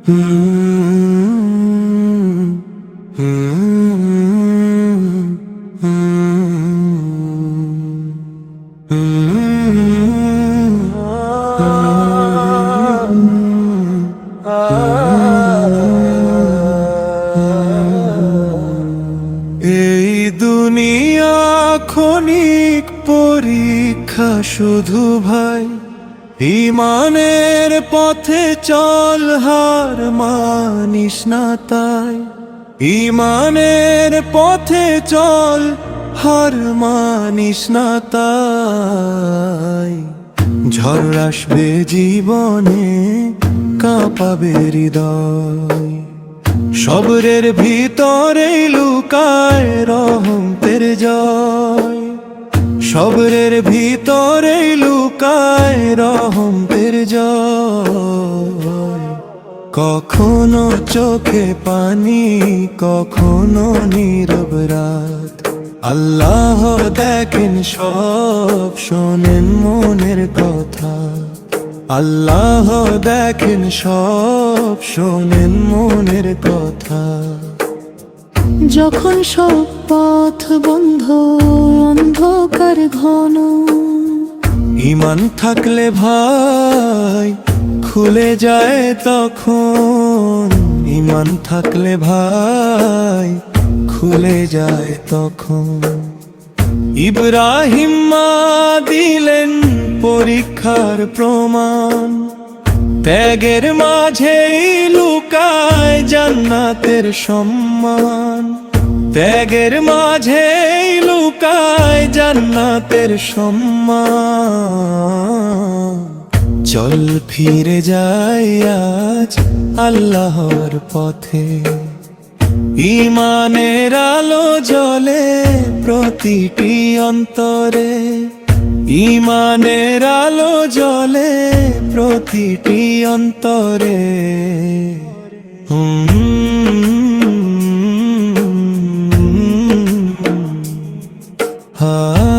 এই দুনিয়া ক্ষণিক পরীক্ষা শুধু ভাই, ঈমানের পথে চল, হার মানিস না তাই। ঈমানের পথে চল, হার মানিস না তাই। ঝড় আসবে জীবনে, কাঁপাবে হৃদয়, সবরের ভিতরে লুকায় রহমতের জয়। সবরের ভিতরে লুকায় রহমতের জয়। কখনো চোখে পানি, কখনো নীরব রাত, আল্লাহ দেখেন সব, শোনেন মনের কথা। আল্লাহ দেখেন সব, শোনেন মনের কথা। যখন সব পথ বন্ধ, অন্ধকার ঘন, ঈমান থাকলে ভাই খুলে যায় তখন। ঈমান থাকলে ভাই খুলে যায় তখন। ইব্রাহিম মা দিলেন পরীক্ষার প্রমাণ, ত্যাগের মাঝেই লুকায় জান্নাতের সম্মান। ত্যাগের মাঝেই লুকায় জান্নাতের সম্মান। চল ফিরে যাই আজ আল্লাহর পথে, ঈমানের আলো জ্বলে প্রতিটি অন্তরে। ঈমানের আলো জ্বলে প্রতিটি অন্তরে। হা